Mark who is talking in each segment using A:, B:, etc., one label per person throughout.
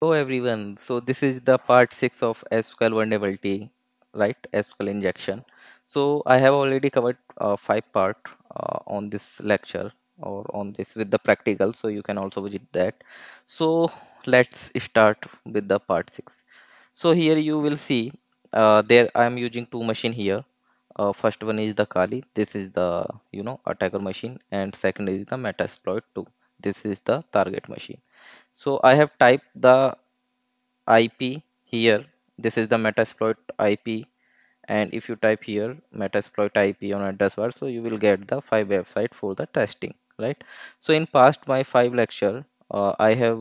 A: Hello everyone. So this is the part 6 of SQL vulnerability, right? SQL injection. So I have already covered 5 part on this lecture or on this with the practical. So you can also visit that. So let's start with the part 6. So here you will see there I am using two machine here. First one is the Kali. This is the attacker machine, and second is the Metasploit 2. This is the target machine. So I have typed the IP here. This is the Metasploit IP, and if you type here Metasploit IP on address bar, so you will get the 5 website for the testing, right? So in past my 5 lecture, I have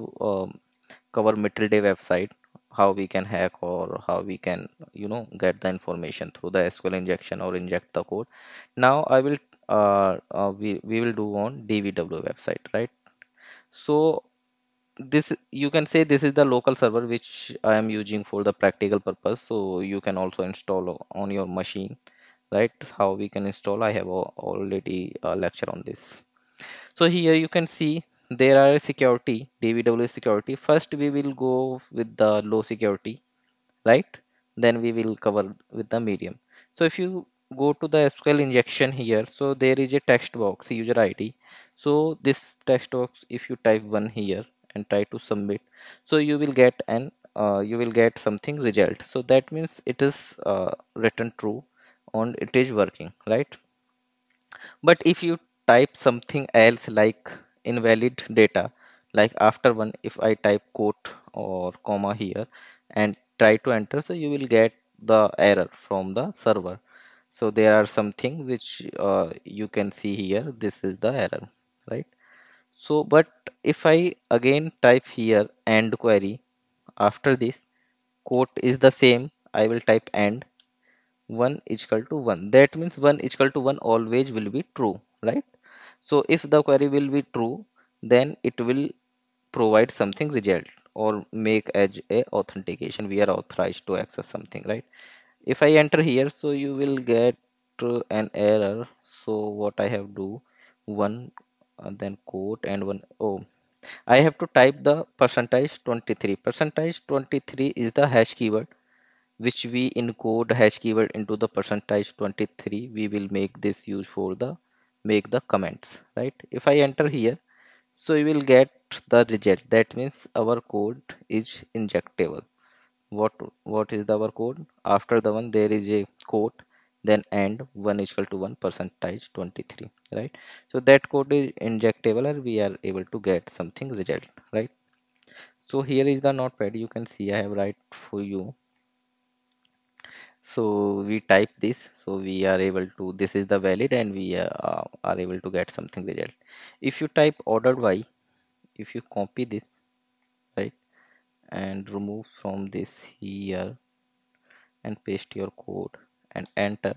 A: covered middle day website, how we can hack or how we can get the information through the SQL injection or inject the code. Now I will we will do on DVW website, right? So this you can say this is the local server which I am using for the practical purpose, so you can also install on your machine, right? How we can install, I have already a lecture on this. So here you can see there are security, DVW security. First we will go with the low security, right? Then we will cover with the medium. So if you go to the SQL injection here, so there is a text box user ID. So this text box, if you type one here and try to submit, so you will get an you will get something result. So that means it is written true and it is working, right? But if you type something else like invalid data, like after one, if I type quote or comma here and try to enter, so you will get the error from the server. So there are something which you can see here. This is the error, right? So, but if I again type here and query, after this quote is the same, I will type and 1 is equal to 1. That means 1 is equal to 1 always will be true, right? So if the query will be true, then it will provide something result or make as a authentication. We are authorized to access something, right? If I enter here, so you will get an error. So what I have do, one then quote and one. Oh, I have to type the percentage 23. Percentage 23 is the hash keyword which we encode hash keyword into the percentage 23. We will make this use for the make the comments, right? If I enter here, so you will get the result. That means our code is injectable. What is our code? After the one there is a quote, then and 1 is equal to 1 percentage 23, right? So that code is injectable and we are able to get something result, right? So here is the notepad. You can see I have write for you. So we type this, so we are able to, this is the valid and we are able to get something result. If you type ordered by, if you copy this, right, and remove from this here and paste your code and enter,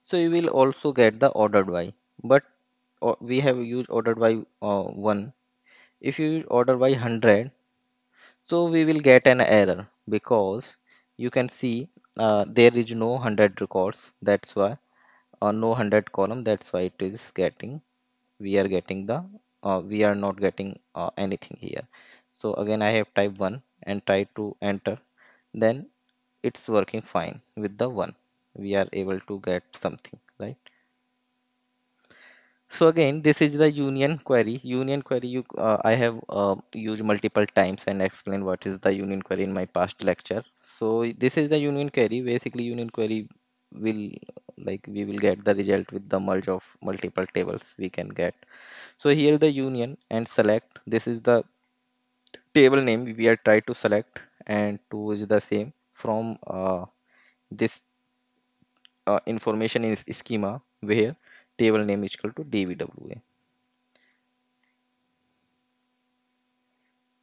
A: so you will also get the ordered by. But we have used ordered by 1. If you use ordered by 100, so we will get an error because you can see there is no 100 records. That's why no 100 column, that's why it is getting, we are getting the we are not getting anything here. So again I have type 1 and try to enter, then it's working fine with the 1. We are able to get something, right? So again this is the union query. You I have used multiple times and explained what is the union query in my past lecture. So this is the union query. Basically union query will, like, we will get the result with the merge of multiple tables we can get. So here the union and select, this is the table name we are trying to select, and two is the same from this information is schema where table name is equal to dvwa,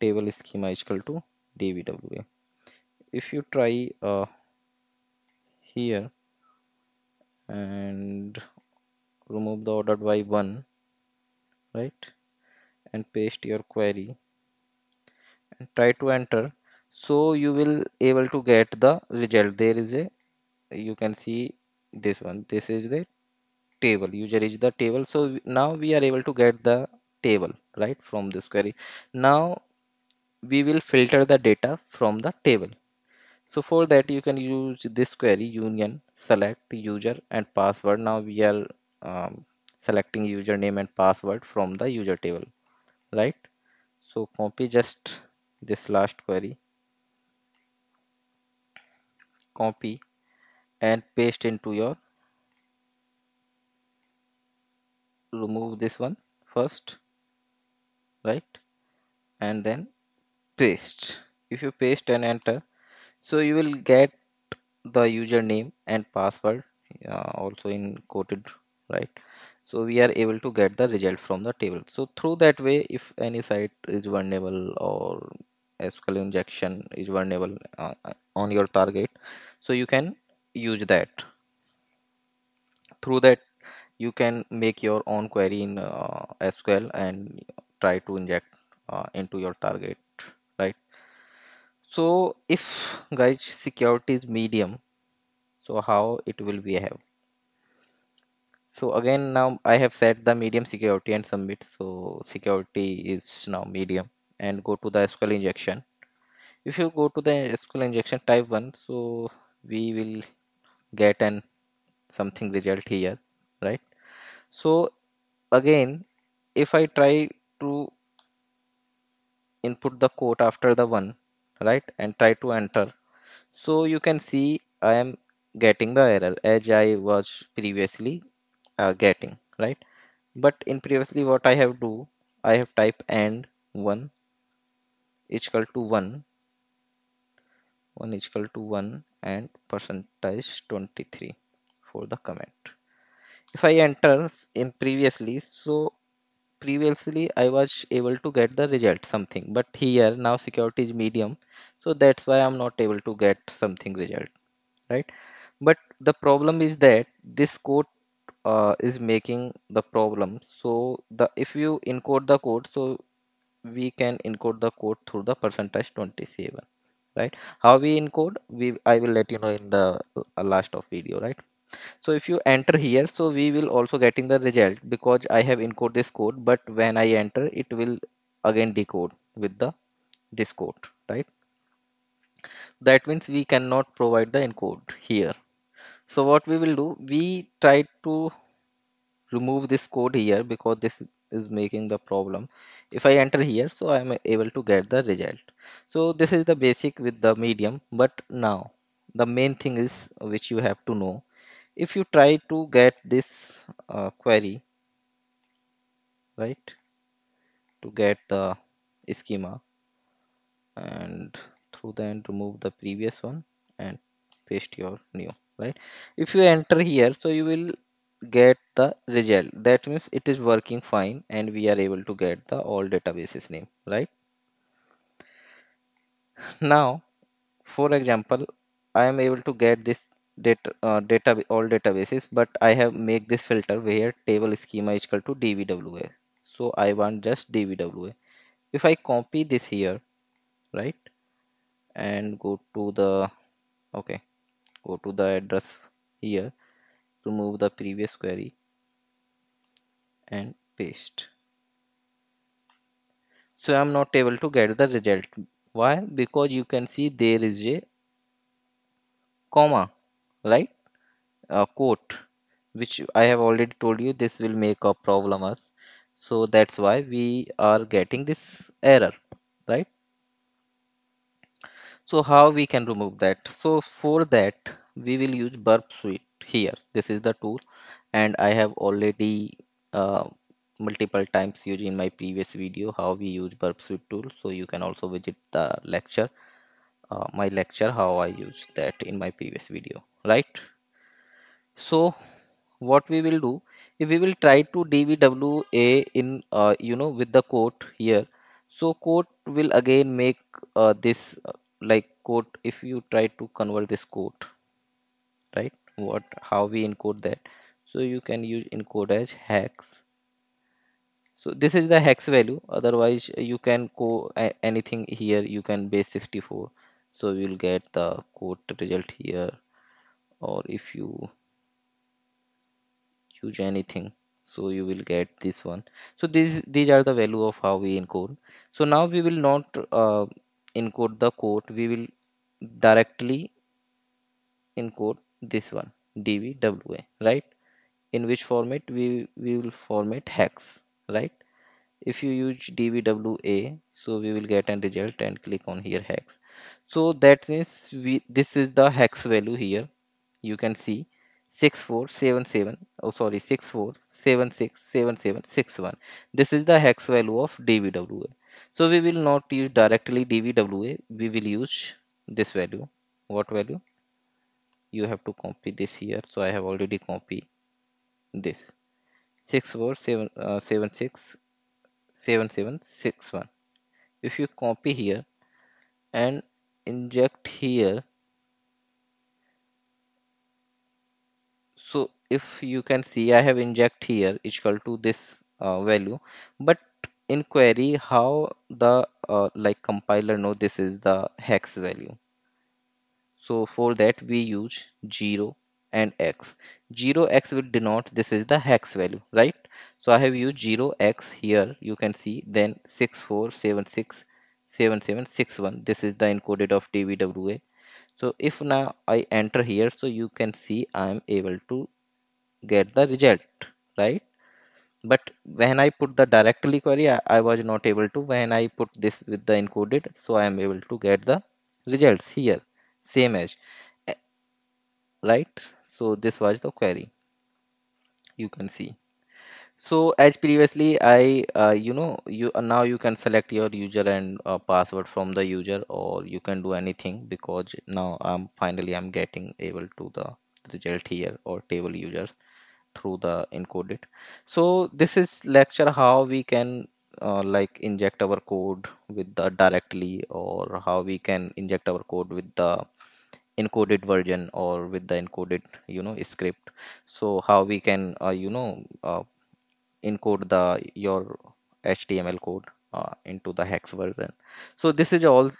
A: table schema is equal to dvwa. If you try here and remove the ordered by 1, right, and paste your query and try to enter, so you will able to get the result. There is a, you can see this one, this is the table, user is the table. So now we are able to get the table, right, from this query. Now we will filter the data from the table. So for that you can use this query union select user and password. Now we are selecting username and password from the user table, right? So copy just this last query, copy and paste into your, remove this one first, right? And then paste. If you paste and enter, so you will get the username and password also in quoted, right? So we are able to get the result from the table. So through that way, if any site is vulnerable or SQL injection is vulnerable on your target, so you can use that. Through that you can make your own query in SQL and try to inject into your target, right? So if guys security is medium, so how it will behave? So again, now I have set the medium security and submit. So security is now medium, and go to the SQL injection. If you go to the SQL injection type 1, so we will get an something result here, right? So again, if I try to input the code after the one, right, and try to enter, so you can see I am getting the error as I was previously getting, right? But in previously what I have do, I have type and 1 is equal to 1 is equal to 1 and percentage 23 for the comment. If I enter in previously, so previously I was able to get the result something, but here now security is medium, so that's why I'm not able to get something result, right? But the problem is that this code is making the problem. So the if you encode the code, so we can encode the code through the percentage 27, right? How we encode, we I will let you know in the last of video, right? So if you enter here, so we will also getting the result because I have encoded this code, but when I enter it will again decode with the this code, right? That means we cannot provide the encode here. So what we will do, we try to remove this code here because this is making the problem. If I enter here, so I am able to get the result. So this is the basic with the medium. But now the main thing is which you have to know. If you try to get this query, right, to get the schema, and through then remove the previous one and paste your new, right? If you enter here, so you will get the result. That means it is working fine and we are able to get the all databases name, right? Now for example, I am able to get this data all databases, but I have make this filter where table schema is equal to dbwa. So I want just dbwa. If I copy this here, right, and go to the, okay, go to the address here, remove the previous query and paste. So I'm not able to get the result. Why? Because you can see there is a comma, right? A quote, which I have already told you this will make a problem us. So that's why we are getting this error, right? So how we can remove that? So for that we will use burp suite here. This is the tool, and I have already multiple times used in my previous video how we use burp suite tool. So you can also visit the lecture, my lecture how I use that in my previous video, right? So what we will do, if we will try to dbwa in with the quote here, so quote will again make this like quote. If you try to convert this quote, right, what how we encode that, so you can use encode as hex. So this is the hex value, otherwise you can go anything here, you can base 64, so you will get the quote result here. Or if you use anything, so you will get this one. So these are the value of how we encode. So now we will not encode the code, we will directly encode this one, dvwa, right? In which format? We will format hex, right? If you use dvwa, so we will get a result and click on here hex. So that means this is the hex value here. You can see 6477, oh sorry, 64767761. This is the hex value of dvwa. So we will not use directly dvwa, we will use this value. What value? You have to copy this here, so I have already copied this 64767761. If you copy here and inject here, so if you can see I have inject here equal to this value, but in query how the like compiler know this is the hex value? So for that we use 0 and x. 0x will denote this is the hex value, right? So I have used 0x here, you can see, then 64767761. This is the encoded of dvwa. So if now I enter here, so you can see I am able to get the result, right? But when I put the directly query, I was not able to. When I put this with the encoded, so I am able to get the results here, same as, eh, right? So this was the query, you can see. So as previously I you now you can select your user and password from the user, or you can do anything, because now I'm getting able to the result here or table users through the encoded. So this is lecture how we can like inject our code with the directly, or how we can inject our code with the encoded version or with the encoded script. So how we can encode the your HTML code into the hex version. So this is all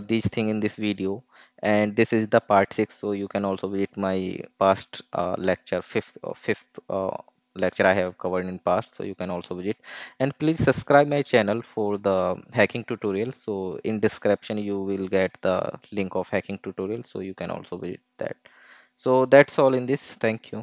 A: these thing in this video, and this is the part 6. So you can also visit my past lecture, fifth lecture I have covered in past, so you can also visit. And please subscribe my channel for the hacking tutorial. So in description you will get the link of hacking tutorial, so you can also visit that. So that's all in this. Thank you.